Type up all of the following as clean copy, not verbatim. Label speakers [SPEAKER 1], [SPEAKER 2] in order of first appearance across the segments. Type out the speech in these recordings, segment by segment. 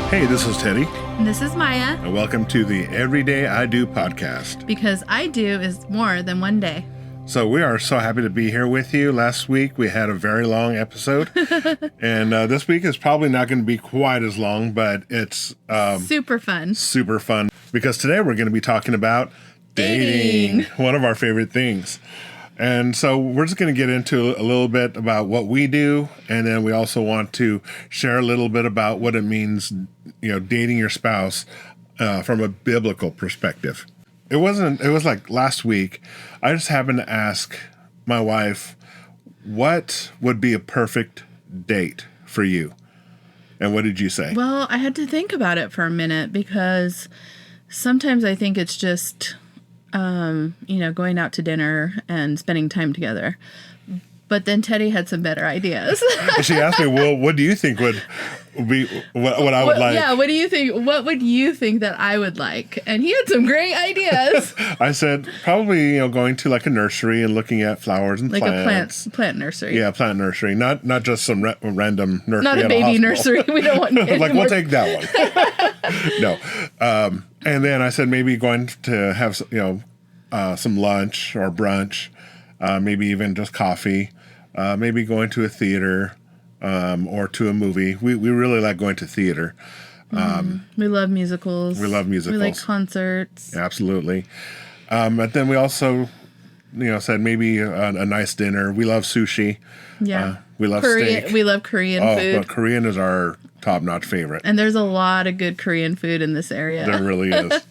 [SPEAKER 1] Hey, this is Teddy,
[SPEAKER 2] And this is Maya,
[SPEAKER 1] and welcome to the Everyday I Do podcast.
[SPEAKER 2] because I do is more than one day.
[SPEAKER 1] So we are so happy to be here with you. Last week we had a very long episode, and this week is probably not going to be quite as long, but it's
[SPEAKER 2] Super fun.
[SPEAKER 1] super fun because today we're going to be talking about dating, one of our favorite things. And so we're just going to get into a little bit about what we do, and then we also want to share a little bit about what it means, dating your spouse from a biblical perspective. It was like last week, I just happened to ask my wife, what would be a perfect date for you? And what did you say?
[SPEAKER 2] Well, I had to think about it for a minute because sometimes I think it's just, going out to dinner and spending time together. But then Teddy had some better ideas.
[SPEAKER 1] She asked me, well, what do you think would be what I would like?
[SPEAKER 2] Yeah, what do you think? What would you think that I would like? And he had some great ideas.
[SPEAKER 1] I said probably going to like a nursery and looking at flowers and
[SPEAKER 2] like
[SPEAKER 1] plants.
[SPEAKER 2] a plant nursery.
[SPEAKER 1] Yeah, plant nursery, not just some random nursery.
[SPEAKER 2] Not a baby nursery. We don't want
[SPEAKER 1] like we'll take that one. No, and then I said maybe going to have some lunch or brunch, maybe even just coffee, maybe going to a theater. Or to a movie. We really like going to theater.
[SPEAKER 2] We love musicals.
[SPEAKER 1] We
[SPEAKER 2] like concerts.
[SPEAKER 1] Absolutely. But then we also, said maybe a nice dinner. We love sushi.
[SPEAKER 2] Yeah.
[SPEAKER 1] We love
[SPEAKER 2] Korean,
[SPEAKER 1] steak.
[SPEAKER 2] we love Korean food.
[SPEAKER 1] But Korean is our top-notch favorite.
[SPEAKER 2] And there's a lot of good Korean food in this area.
[SPEAKER 1] There really is.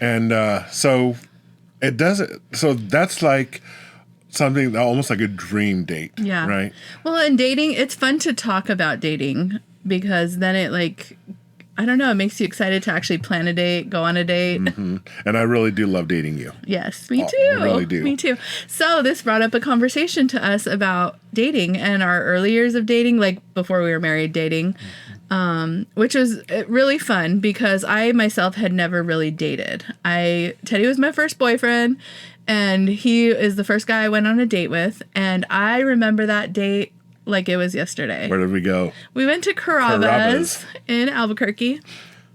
[SPEAKER 1] And so it does. So that's like something almost like a dream date.
[SPEAKER 2] Yeah.
[SPEAKER 1] Right?
[SPEAKER 2] Well, in dating, it's fun to talk about dating because then it it makes you excited to actually plan a date, go on a date.
[SPEAKER 1] Mm-hmm. And I really do love dating you.
[SPEAKER 2] Yes, me too.
[SPEAKER 1] I really do.
[SPEAKER 2] Me too. So this brought up a conversation to us about dating and our early years of dating, like before we were married dating, which was really fun because I myself had never really dated. Teddy was my first boyfriend. And he is the first guy I went on a date with. And I remember that date like it was yesterday.
[SPEAKER 1] Where did we go?
[SPEAKER 2] We went to Carrabba's in Albuquerque.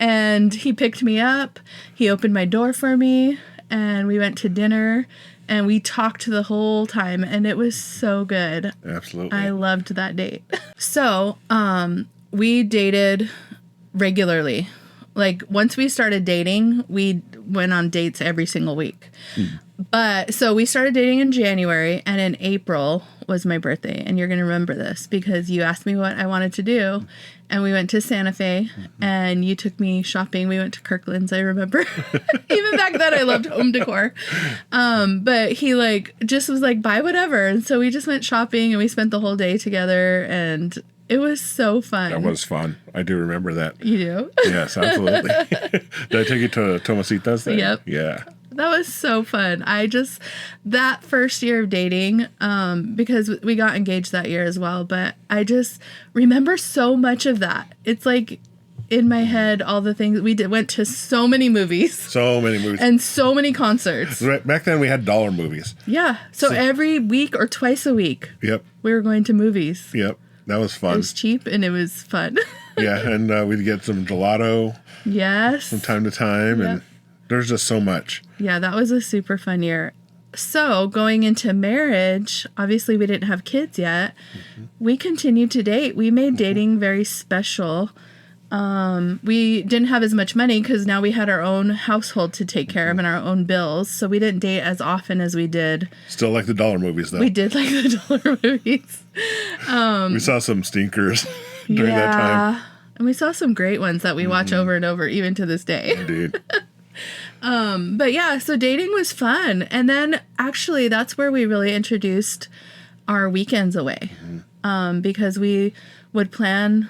[SPEAKER 2] And he picked me up. He opened my door for me. And we went to dinner. And we talked the whole time. And it was so good.
[SPEAKER 1] Absolutely.
[SPEAKER 2] I loved that date. So, we dated regularly. Like, once we started dating, we went on dates every single week. But so we started dating in January, and in April was my birthday. And you're going to remember this because you asked me what I wanted to do. And we went to Santa Fe, and you took me shopping. We went to Kirkland's, I remember. Even back then, I loved home decor. But he just was like, buy whatever. And so we just went shopping, and we spent the whole day together, and it was so fun.
[SPEAKER 1] That was fun. I do remember that.
[SPEAKER 2] You do?
[SPEAKER 1] Yes, absolutely. Did I take you to Tomasitas then?
[SPEAKER 2] Yep.
[SPEAKER 1] Yeah.
[SPEAKER 2] That was so fun. That first year of dating, because we got engaged that year as well, but I just remember so much of that. It's like in my head, all the things we did, went to so many movies.
[SPEAKER 1] So many movies.
[SPEAKER 2] And so many concerts.
[SPEAKER 1] Right, back then we had dollar movies.
[SPEAKER 2] Yeah. So every week or twice a week,
[SPEAKER 1] Yep.
[SPEAKER 2] we were going to movies.
[SPEAKER 1] Yep. That was fun.
[SPEAKER 2] It was cheap and it was fun.
[SPEAKER 1] Yeah, and we'd get some gelato.
[SPEAKER 2] Yes.
[SPEAKER 1] From time to time,
[SPEAKER 2] Yep.
[SPEAKER 1] and there's just so much.
[SPEAKER 2] Yeah, that was a super fun year. So going into marriage, obviously we didn't have kids yet. Mm-hmm. We continued to date. We made dating very special. We didn't have as much money because now we had our own household to take care of and our own bills. So we didn't date as often as we did.
[SPEAKER 1] Still like the dollar movies, though.
[SPEAKER 2] We did like the dollar movies.
[SPEAKER 1] We saw some stinkers during that time.
[SPEAKER 2] And we saw some great ones that we watch over and over, even to this day.
[SPEAKER 1] Indeed.
[SPEAKER 2] But yeah, so dating was fun. And then actually that's where we really introduced our weekends away. Because we would plan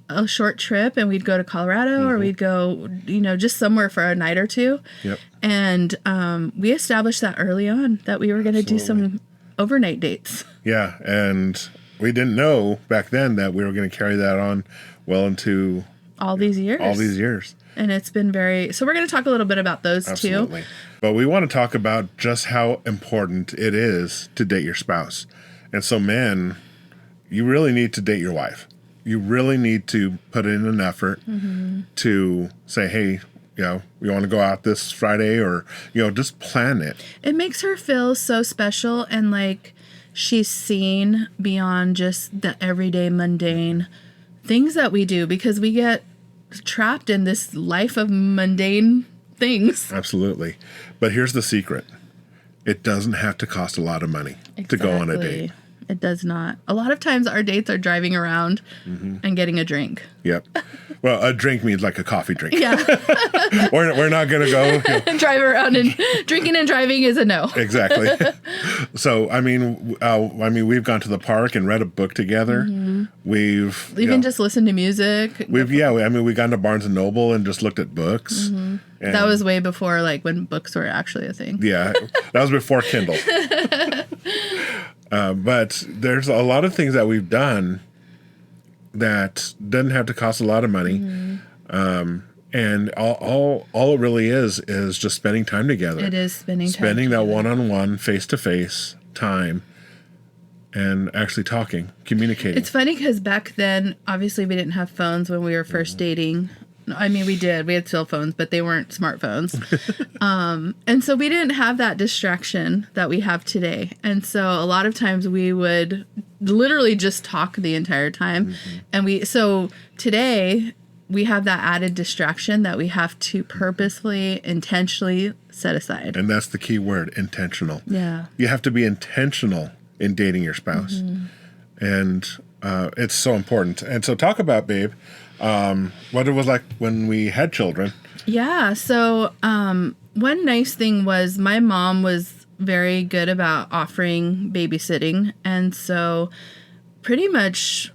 [SPEAKER 2] a short trip and we'd go to Colorado or we'd go, just somewhere for a night or two.
[SPEAKER 1] Yep.
[SPEAKER 2] And we established that early on that we were going to do some overnight dates.
[SPEAKER 1] Yeah. And we didn't know back then that we were going to carry that on well into
[SPEAKER 2] all these years. And it's been so we're going to talk a little bit about those
[SPEAKER 1] Absolutely.
[SPEAKER 2] too.
[SPEAKER 1] But we want to talk about just how important it is to date your spouse. And so men, you really need to date your wife. you really need to put in an effort to say, hey, you want to go out this Friday, or, just plan it.
[SPEAKER 2] It makes her feel so special and like she's seen beyond just the everyday mundane things that we do, because we get trapped in this life of mundane things.
[SPEAKER 1] Absolutely. But here's the secret. It doesn't have to cost a lot of money to go on a date.
[SPEAKER 2] It does not. A lot of times our dates are driving around and getting a drink.
[SPEAKER 1] Yep. Well, a drink means like a coffee drink.
[SPEAKER 2] Yeah.
[SPEAKER 1] We're not going to go
[SPEAKER 2] drive around, and drinking and driving is a no.
[SPEAKER 1] Exactly. So, I mean, we've gone to the park and read a book together. We've
[SPEAKER 2] even just listened to music.
[SPEAKER 1] We've gone to Barnes and Noble and just looked at books. And
[SPEAKER 2] that was way before like when books were actually a thing.
[SPEAKER 1] Yeah, that was before Kindle. But there's a lot of things that we've done that doesn't have to cost a lot of money. And all it really is just spending time together.
[SPEAKER 2] It is spending
[SPEAKER 1] that one-on-one, face-to-face time, and actually talking, communicating.
[SPEAKER 2] It's funny because back then, obviously, we didn't have phones when we were first dating. I mean, we did. We had cell phones, but they weren't smartphones. And so we didn't have that distraction that we have today. And so a lot of times we would literally just talk the entire time. And so today we have that added distraction that we have to purposely, intentionally set aside.
[SPEAKER 1] And that's the key word, intentional.
[SPEAKER 2] Yeah.
[SPEAKER 1] You have to be intentional in dating your spouse. And it's so important. And so talk about, babe, what it was like when we had children.
[SPEAKER 2] Yeah. So one nice thing was my mom was very good about offering babysitting. And so pretty much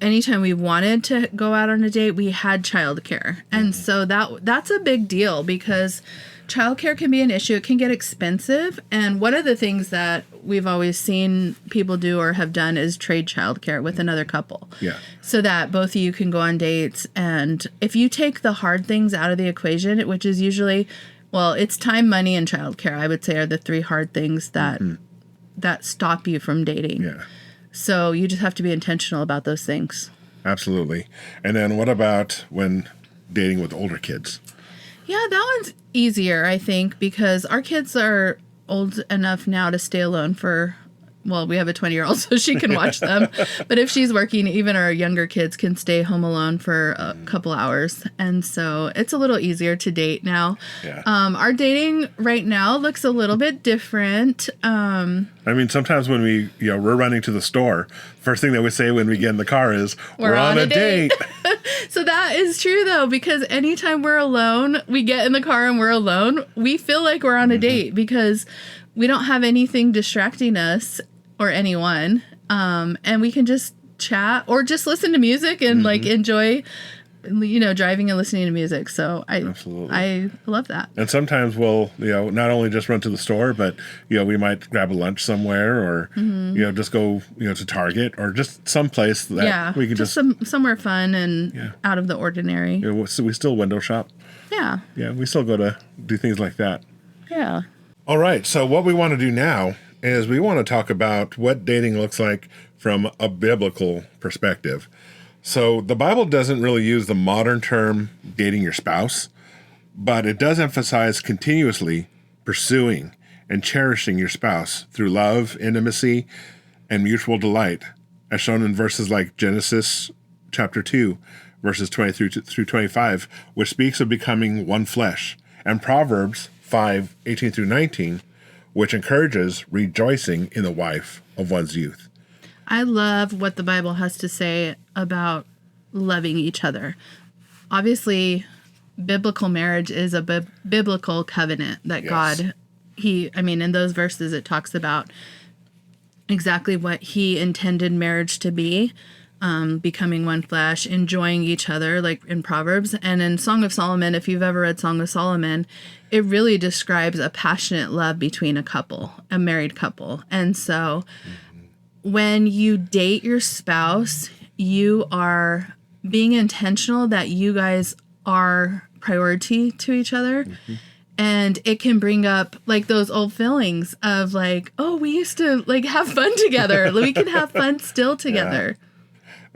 [SPEAKER 2] anytime we wanted to go out on a date, we had childcare. And so that's a big deal because childcare can be an issue. It can get expensive. And one of the things that we've always seen people do or have done is trade childcare with another couple.
[SPEAKER 1] Yeah.
[SPEAKER 2] So that both of you can go on dates. And if you take the hard things out of the equation, which is usually, well, it's time, money, and childcare, I would say are the three hard things that that stop you from dating.
[SPEAKER 1] Yeah.
[SPEAKER 2] So you just have to be intentional about those things.
[SPEAKER 1] Absolutely. And then what about when dating with older kids?
[SPEAKER 2] Yeah, that one's easier, I think, because our kids are old enough now to stay alone for, well, we have a 20-year-old, so she can watch them. But if she's working, even our younger kids can stay home alone for a couple hours. And so it's a little easier to date now.
[SPEAKER 1] Yeah.
[SPEAKER 2] Our dating right now looks a little bit different.
[SPEAKER 1] I mean, sometimes when we're running to the store, first thing that we say when we get in the car is, we're on a date.
[SPEAKER 2] So that is true, though, because anytime we're alone, we get in the car and we're alone, we feel like we're on a date because we don't have anything distracting us or anyone. And we can just chat or just listen to music and like enjoy, driving and listening to music. So I love that.
[SPEAKER 1] And sometimes we'll, not only just run to the store, but, we might grab a lunch somewhere or, just go, to Target or just someplace that we can just
[SPEAKER 2] somewhere fun and out of the ordinary.
[SPEAKER 1] So we still window shop.
[SPEAKER 2] Yeah.
[SPEAKER 1] Yeah. We still go to do things like that.
[SPEAKER 2] Yeah.
[SPEAKER 1] All right. So what we want to do now is we want to talk about what dating looks like from a biblical perspective. So the Bible doesn't really use the modern term dating your spouse, but it does emphasize continuously pursuing and cherishing your spouse through love, intimacy, and mutual delight, as shown in verses like Genesis chapter 2, verses 23 through 25, which speaks of becoming one flesh, and Proverbs 5:18 through 19, which encourages rejoicing in the wife of one's youth.
[SPEAKER 2] I love what the Bible has to say about loving each other. Obviously, biblical marriage is a biblical covenant that God, in those verses it talks about exactly what he intended marriage to be, becoming one flesh, enjoying each other, like in Proverbs. And in Song of Solomon, if you've ever read Song of Solomon, it really describes a passionate love between a married couple. And so when you date your spouse, you are being intentional that you guys are priority to each other. And it can bring up like those old feelings of like, oh, we used to like have fun together. We can have fun still together.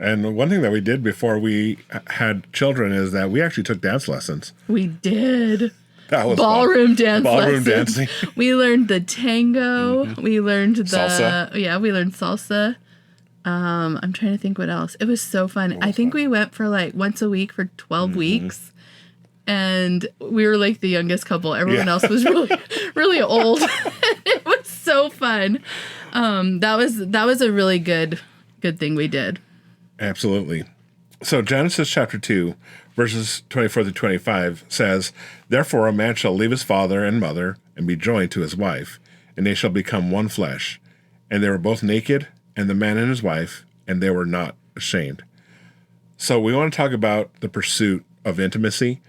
[SPEAKER 1] And one thing that we did before we had children is that we actually took dance lessons.
[SPEAKER 2] We did.
[SPEAKER 1] That was
[SPEAKER 2] ballroom
[SPEAKER 1] fun.
[SPEAKER 2] dance
[SPEAKER 1] Ballroom
[SPEAKER 2] lessons.
[SPEAKER 1] dancing.
[SPEAKER 2] We learned the tango. We learned the
[SPEAKER 1] Salsa.
[SPEAKER 2] Yeah, we learned salsa. I'm trying to think what else. It was so fun. I think we went for like once a week for 12 weeks. And we were like the youngest couple. Everyone else was really, really old. It was so fun. That was a really good thing we did.
[SPEAKER 1] Absolutely. So Genesis chapter 2, verses 24 to 25 says, "Therefore a man shall leave his father and mother and be joined to his wife, and they shall become one flesh. And they were both naked, and the man and his wife, and they were not ashamed." So we want to talk about the pursuit of intimacy.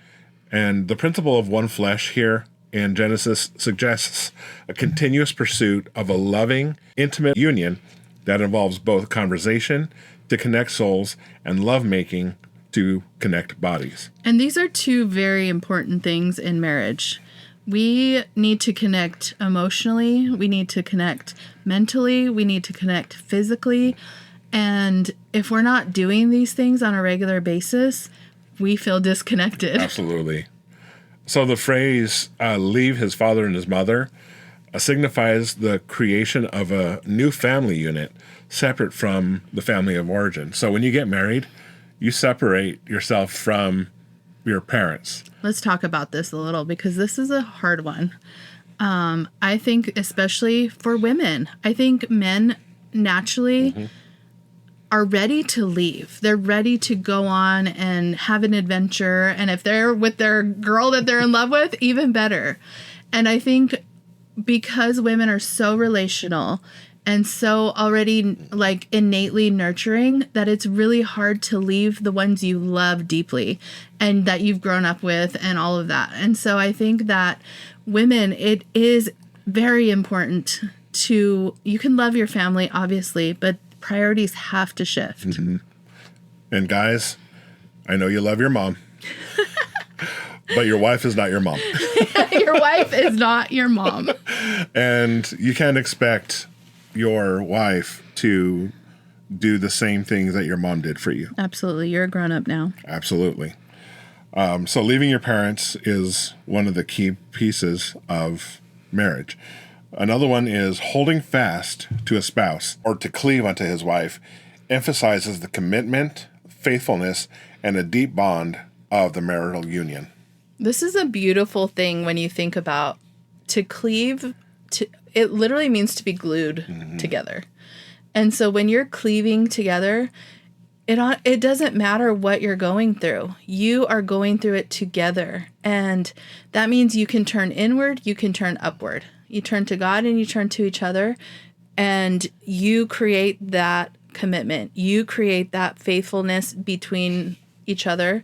[SPEAKER 1] And the principle of one flesh here in Genesis suggests a continuous pursuit of a loving, intimate union that involves both conversation to connect souls and lovemaking to connect bodies.
[SPEAKER 2] And these are two very important things in marriage. We need to connect emotionally. We need to connect mentally. We need to connect physically. And if we're not doing these things on a regular basis, we feel disconnected.
[SPEAKER 1] Absolutely. So the phrase, leave his father and his mother, signifies the creation of a new family unit separate from the family of origin. So when you get married, you separate yourself from your parents.
[SPEAKER 2] Let's talk about this a little because this is a hard one. I think especially for women, I think men naturally are ready to leave. They're ready to go on and have an adventure. And if they're with their girl that they're in love with, even better. And I think because women are so relational and so already like innately nurturing that it's really hard to leave the ones you love deeply and that you've grown up with and all of that. And so I think that women, it is very important you can love your family, obviously, but priorities have to shift.
[SPEAKER 1] And guys, I know you love your mom, but your wife is not your mom.
[SPEAKER 2] Your wife is not your mom.
[SPEAKER 1] And you can't expect your wife to do the same things that your mom did for you.
[SPEAKER 2] Absolutely. You're a grown-up now.
[SPEAKER 1] Absolutely. So leaving your parents is one of the key pieces of marriage. Another one is holding fast to a spouse or to cleave unto his wife emphasizes the commitment, faithfulness, and a deep bond of the marital union.
[SPEAKER 2] This is a beautiful thing when you think about to cleave. It literally means to be glued together. And so when you're cleaving together, it doesn't matter what you're going through. You are going through it together. And that means you can turn inward, you can turn upward. You turn to God and you turn to each other, and you create that commitment. You create that faithfulness between each other,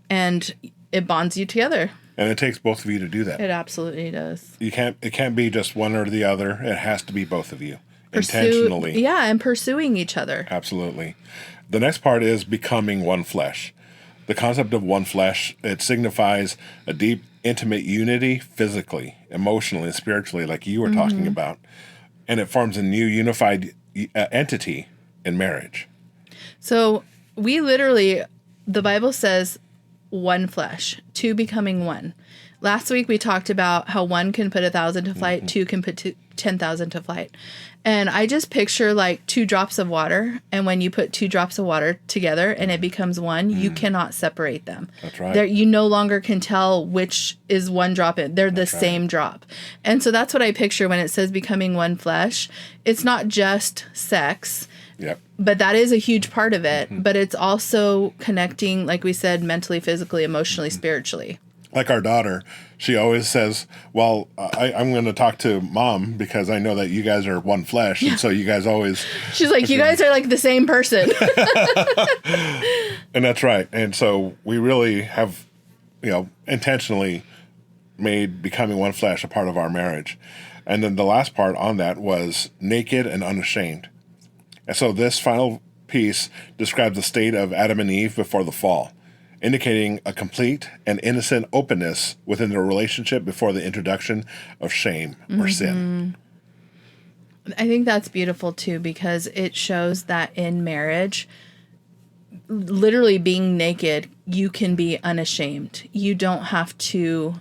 [SPEAKER 2] and it bonds you together.
[SPEAKER 1] And it takes both of you to do that.
[SPEAKER 2] It absolutely does.
[SPEAKER 1] It can't be just one or the other. It has to be both of you. Intentionally.
[SPEAKER 2] Yeah, and pursuing each other.
[SPEAKER 1] Absolutely. The next part is becoming one flesh. The concept of one flesh, it signifies a deep, intimate unity physically, emotionally, and spiritually, like you were talking about. And it forms a new unified entity in marriage.
[SPEAKER 2] So we literally, the Bible says one flesh, two becoming one. Last week we talked about how one can put 1,000 to flight, two can put 10,000 to flight. And I just picture like 2 drops of water. And when you put 2 drops of water together and it becomes one, you cannot separate them.
[SPEAKER 1] That's right.
[SPEAKER 2] You no longer can tell which is one drop in. They're the same drop. And so that's what I picture when it says becoming one flesh. It's not just sex.
[SPEAKER 1] Yep.
[SPEAKER 2] But that is a huge part of it. But it's also connecting, like we said, mentally, physically, emotionally, spiritually.
[SPEAKER 1] Like our daughter, she always says, well, I'm going to talk to mom because I know that you guys are one flesh. And so you guys always...
[SPEAKER 2] She's like, you guys are like the same person.
[SPEAKER 1] And that's right. And so we really have, intentionally made becoming one flesh a part of our marriage. And then the last part on that was naked and unashamed. And so this final piece describes the state of Adam and Eve before the fall, indicating a complete and innocent openness within the relationship before the introduction of shame or sin.
[SPEAKER 2] I think that's beautiful too, because it shows that in marriage, literally being naked, you can be unashamed. You don't have to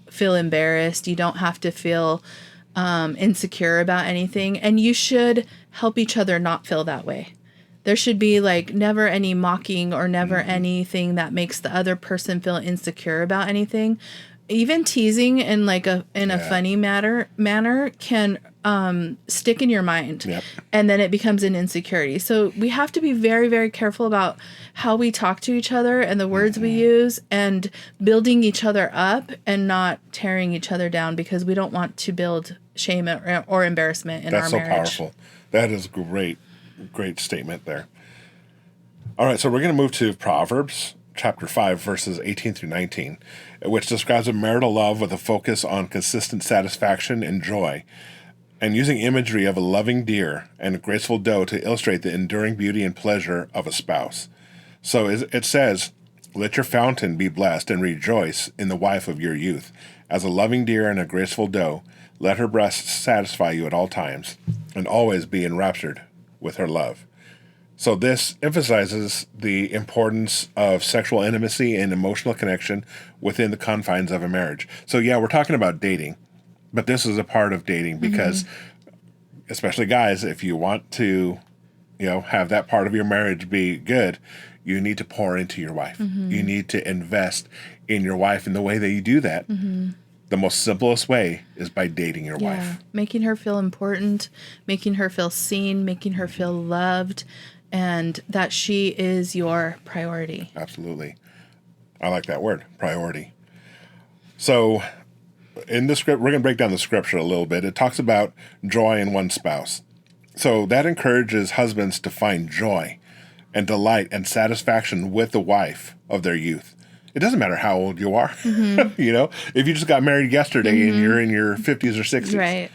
[SPEAKER 2] feel embarrassed. You don't have to feel insecure about anything. And you should help each other not feel that way. There should be like never any mocking or never anything that makes the other person feel insecure about anything. Even teasing in like a funny manner can stick in your mind.
[SPEAKER 1] Yep.
[SPEAKER 2] And then it becomes an insecurity. So we have to be very, very careful about how we talk to each other and the words we use, and building each other up and not tearing each other down, because we don't want to build shame or embarrassment in our marriage.
[SPEAKER 1] That's so powerful. That is great. Great statement there. All right, so we're going to move to Proverbs chapter 5, verses 18 through 19, which describes a marital love with a focus on consistent satisfaction and joy, and using imagery of a loving deer and a graceful doe to illustrate the enduring beauty and pleasure of a spouse. So it says, "Let your fountain be blessed, and rejoice in the wife of your youth. As a loving deer and a graceful doe, let her breasts satisfy you at all times, and always be enraptured with her love." So this emphasizes the importance of sexual intimacy and emotional connection within the confines of a marriage. So yeah, we're talking about dating, but this is a part of dating because, especially guys, if you want to, have that part of your marriage be good, you need to pour into your wife. You need to invest in your wife. And the way that you do that, the most simplest way is by dating your wife.
[SPEAKER 2] Making her feel important, making her feel seen, making her feel loved, and that she is your priority.
[SPEAKER 1] Absolutely. I like that word, priority. So in the script, we're going to break down the scripture a little bit. It talks about joy in one spouse. So that encourages husbands to find joy and delight and satisfaction with the wife of their youth. It doesn't matter how old you are. If you just got married yesterday and you're in your 50s or 60s,
[SPEAKER 2] right?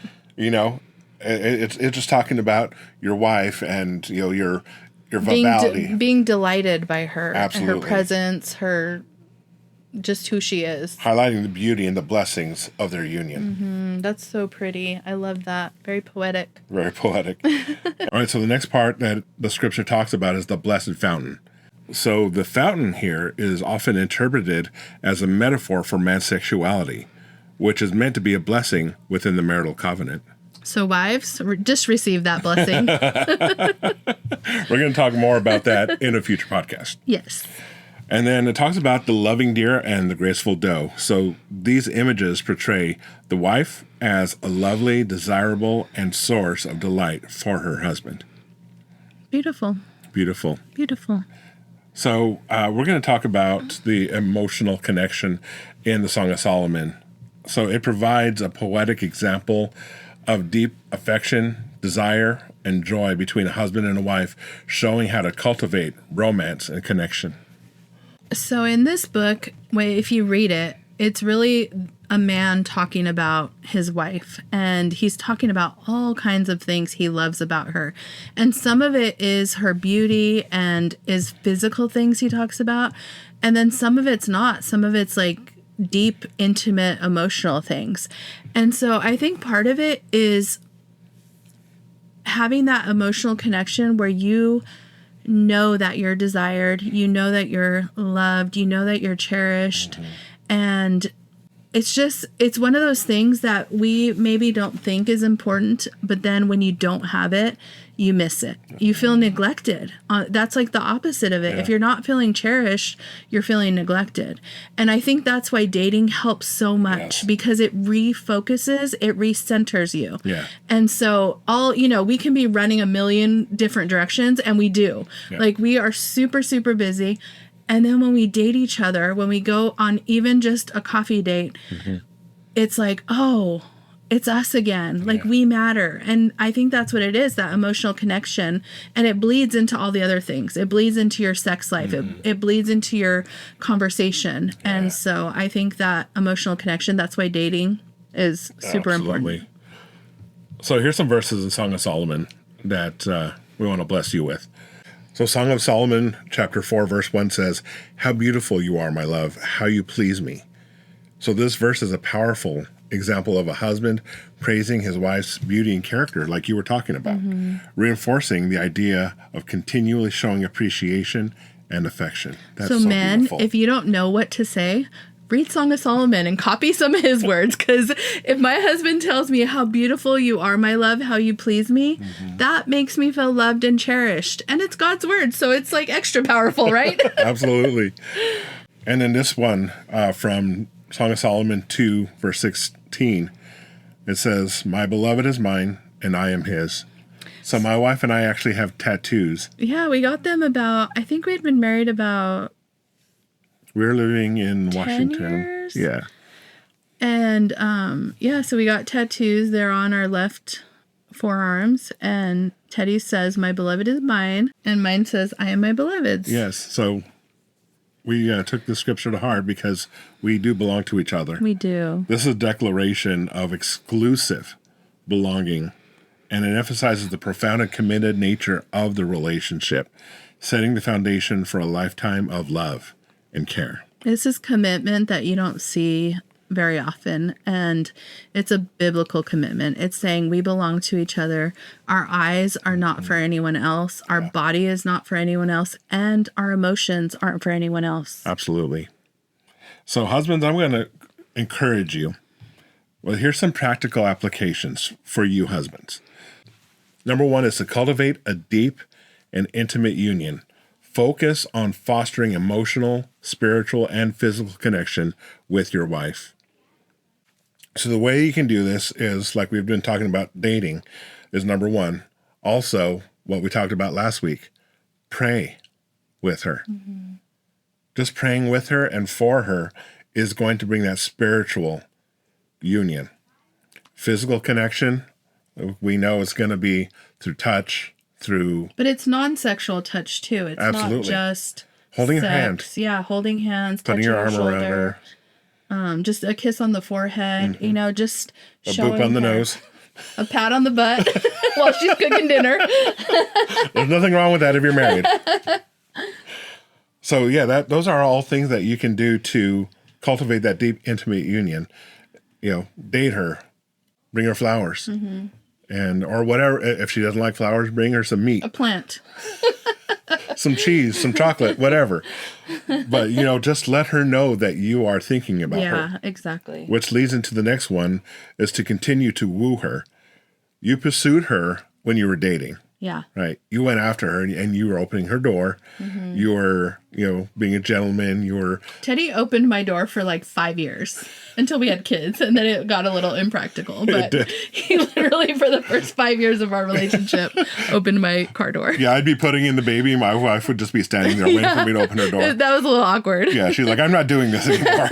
[SPEAKER 1] It's just talking about your wife and your vitality,
[SPEAKER 2] being delighted by her,
[SPEAKER 1] absolutely,
[SPEAKER 2] her presence, her just who she is,
[SPEAKER 1] highlighting the beauty and the blessings of their union.
[SPEAKER 2] That's so pretty. I love that. Very poetic.
[SPEAKER 1] Very poetic. All right, so the next part that the scripture talks about is the blessed fountain. So the fountain here is often interpreted as a metaphor for man's sexuality, which is meant to be a blessing within the marital covenant.
[SPEAKER 2] So wives, just receive that blessing.
[SPEAKER 1] We're going to talk more about that in a future podcast.
[SPEAKER 2] Yes.
[SPEAKER 1] And then it talks about the loving deer and the graceful doe. So these images portray the wife as a lovely, desirable, and source of delight for her husband.
[SPEAKER 2] Beautiful.
[SPEAKER 1] Beautiful.
[SPEAKER 2] Beautiful.
[SPEAKER 1] So we're going to talk about the emotional connection in the Song of Solomon. So it provides a poetic example of deep affection, desire, and joy between a husband and a wife, showing how to cultivate romance and connection.
[SPEAKER 2] So in this book, if you read it, it's really a man talking about his wife, and he's talking about all kinds of things he loves about her. And some of it is her beauty and is physical things he talks about. And then some of it's not. Some of it's like deep, intimate, emotional things. And so I think part of it is having that emotional connection where you know that you're desired, you know that you're loved, you know that you're cherished. And it's one of those things that we maybe don't think is important, but then when you don't have it, you miss it. You feel neglected. That's like the opposite of it.
[SPEAKER 1] Yeah.
[SPEAKER 2] If you're not feeling cherished, you're feeling neglected. And I think that's why dating helps so much, because it refocuses, it recenters you.
[SPEAKER 1] Yeah.
[SPEAKER 2] And so we can be running a million different directions, and we do.
[SPEAKER 1] Yeah.
[SPEAKER 2] Like we are super, super busy. And then when we date each other, when we go on even just a coffee date, it's like, oh, it's us again. Like we matter. And I think that's what it is, that emotional connection. And it bleeds into all the other things. It bleeds into your sex life. It bleeds into your conversation. Yeah. And so I think that emotional connection, that's why dating is super important.
[SPEAKER 1] So here's some verses in Song of Solomon that we want to bless you with. So Song of Solomon, chapter 4, verse 1 says, "How beautiful you are, my love, how you please me." So this verse is a powerful example of a husband praising his wife's beauty and character, like you were talking about, reinforcing the idea of continually showing appreciation and affection. That's
[SPEAKER 2] so men,
[SPEAKER 1] beautiful.
[SPEAKER 2] if you don't know what to say, read Song of Solomon and copy some of his words. Because if my husband tells me how beautiful you are, my love, how you please me, that makes me feel loved and cherished. And it's God's word, so it's like extra powerful, right?
[SPEAKER 1] Absolutely. And then this one from Song of Solomon 2, verse 16, it says, "My beloved is mine, and I am his." So my wife and I actually have tattoos.
[SPEAKER 2] Yeah, we got them I think we'd been married about
[SPEAKER 1] We're living in
[SPEAKER 2] 10
[SPEAKER 1] Washington.
[SPEAKER 2] years?
[SPEAKER 1] Yeah.
[SPEAKER 2] And so we got tattoos. They're on our left forearms. And Teddy says, "My beloved is mine." And mine says, "I am my beloved's."
[SPEAKER 1] Yes. So we took the scripture to heart because we do belong to each other.
[SPEAKER 2] We do.
[SPEAKER 1] This is a declaration of exclusive belonging, and it emphasizes the profound and committed nature of the relationship, setting the foundation for a lifetime of love and care.
[SPEAKER 2] This is commitment that you don't see very often, and it's a biblical commitment. It's saying we belong to each other. Our eyes are not for anyone else. Our body is not for anyone else, and our emotions aren't for anyone else.
[SPEAKER 1] Absolutely. So husbands, I'm going to encourage you. Well, here's some practical applications for you husbands. Number one is to cultivate a deep and intimate union. Focus on fostering emotional, spiritual, and physical connection with your wife. So the way you can do this is, like we've been talking about dating, is number one. Also, what we talked about last week, pray with her. Just praying with her and for her is going to bring that spiritual union. Physical connection, we know it's going to be through touch, through...
[SPEAKER 2] But it's non-sexual touch too. It's
[SPEAKER 1] Absolutely.
[SPEAKER 2] not just
[SPEAKER 1] holding
[SPEAKER 2] sex.
[SPEAKER 1] her hand.
[SPEAKER 2] Yeah, holding hands,
[SPEAKER 1] Putting
[SPEAKER 2] touching
[SPEAKER 1] your arm
[SPEAKER 2] shoulder,
[SPEAKER 1] around her.
[SPEAKER 2] just a kiss on the forehead. Just
[SPEAKER 1] A
[SPEAKER 2] showing
[SPEAKER 1] boop on the
[SPEAKER 2] her.
[SPEAKER 1] nose.
[SPEAKER 2] A pat on the butt while she's cooking dinner.
[SPEAKER 1] There's nothing wrong with that if you're married. So yeah, those are all things that you can do to cultivate that deep, intimate union. Date her, bring her flowers, and or whatever. If she doesn't like flowers, bring her some meat,
[SPEAKER 2] A plant.
[SPEAKER 1] some cheese, some chocolate, whatever. But just let her know that you are thinking about her.
[SPEAKER 2] Yeah, exactly.
[SPEAKER 1] Which leads into the next one is to continue to woo her. You pursued her when you were dating.
[SPEAKER 2] Yeah.
[SPEAKER 1] Right. You went after her and you were opening her door. You were, being a gentleman. You were...
[SPEAKER 2] Teddy opened my door for like 5 years until we had kids, and then it got a little impractical. But he literally, for the first 5 years of our relationship, opened my car door.
[SPEAKER 1] Yeah, I'd be putting in the baby. My wife would just be standing there waiting for me to open her door.
[SPEAKER 2] That was a little awkward.
[SPEAKER 1] Yeah, she's like, "I'm not doing this anymore."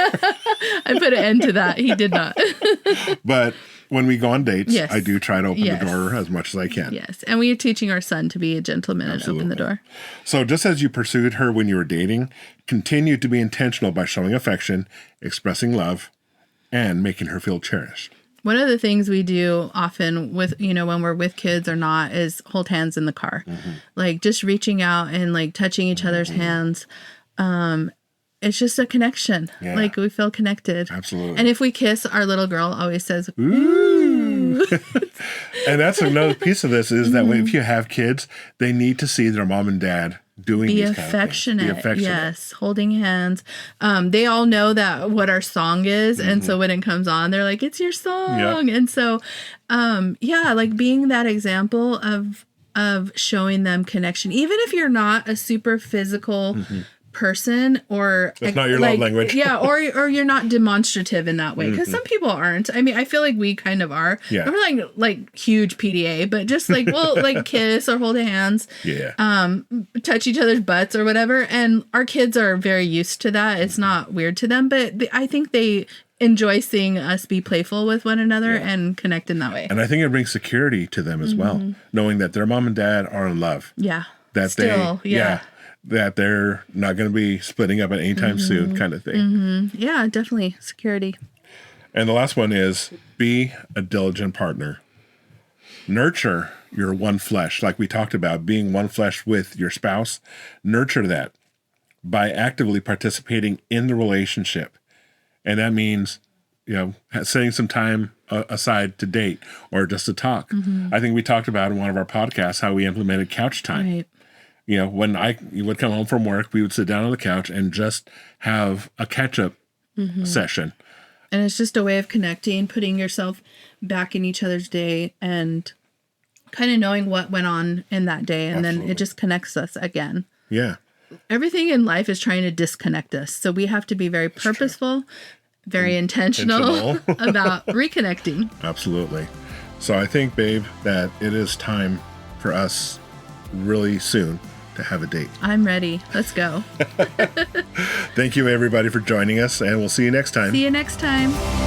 [SPEAKER 2] I put an end to that. He did not.
[SPEAKER 1] But when we go on dates,
[SPEAKER 2] Yes.
[SPEAKER 1] I do try to open
[SPEAKER 2] Yes.
[SPEAKER 1] the door as much as I can.
[SPEAKER 2] Yes. And we are teaching our son to be a gentleman and open the door.
[SPEAKER 1] So just as you pursued her when you were dating, continue to be intentional by showing affection, expressing love, and making her feel cherished.
[SPEAKER 2] One of the things we do often with, when we're with kids or not, is hold hands in the car. Like just reaching out and like touching each other's hands. It's just a connection.
[SPEAKER 1] Yeah.
[SPEAKER 2] Like we feel connected.
[SPEAKER 1] Absolutely.
[SPEAKER 2] And if we kiss, our little girl always says,
[SPEAKER 1] "Ooh." And that's another piece of this is that if you have kids, they need to see their mom and dad doing
[SPEAKER 2] be
[SPEAKER 1] these kind of things.
[SPEAKER 2] affectionate.
[SPEAKER 1] Be affectionate.
[SPEAKER 2] Yes. Holding hands. They all know what our song is. And so when it comes on, they're like, "It's your song."
[SPEAKER 1] Yeah.
[SPEAKER 2] And so, like being that example of showing them connection, even if you're not a super physical person, or
[SPEAKER 1] That's not your love language.
[SPEAKER 2] Yeah, or you're not demonstrative in that way, because some people aren't. I mean, I feel like we kind of are.
[SPEAKER 1] Yeah.
[SPEAKER 2] We're like huge PDA, but just like we'll like kiss or hold hands.
[SPEAKER 1] Yeah.
[SPEAKER 2] Touch each other's butts or whatever, and our kids are very used to that. It's not weird to them, but I think they enjoy seeing us be playful with one another and connect in that way.
[SPEAKER 1] And I think it brings security to them as well, knowing that their mom and dad are in love.
[SPEAKER 2] Yeah.
[SPEAKER 1] That that they're not going to be splitting up at any time soon, kind of thing.
[SPEAKER 2] Yeah, definitely security.
[SPEAKER 1] And the last one is be a diligent partner. Nurture your one flesh, like we talked about, being one flesh with your spouse. Nurture that by actively participating in the relationship. And that means, setting some time aside to date or just to talk. I think we talked about in one of our podcasts how we implemented couch time.
[SPEAKER 2] Right.
[SPEAKER 1] You know, when you would come home from work, we would sit down on the couch and just have a catch-up session.
[SPEAKER 2] And it's just a way of connecting, putting yourself back in each other's day and kind of knowing what went on in that day. And then it just connects us again.
[SPEAKER 1] Yeah.
[SPEAKER 2] Everything in life is trying to disconnect us. So we have to be very purposeful, very intentional about reconnecting.
[SPEAKER 1] Absolutely. So I think, babe, that it is time for us really soon to have a date.
[SPEAKER 2] I'm ready. Let's go.
[SPEAKER 1] Thank you, everybody, for joining us, and we'll see you next time.
[SPEAKER 2] See you next time.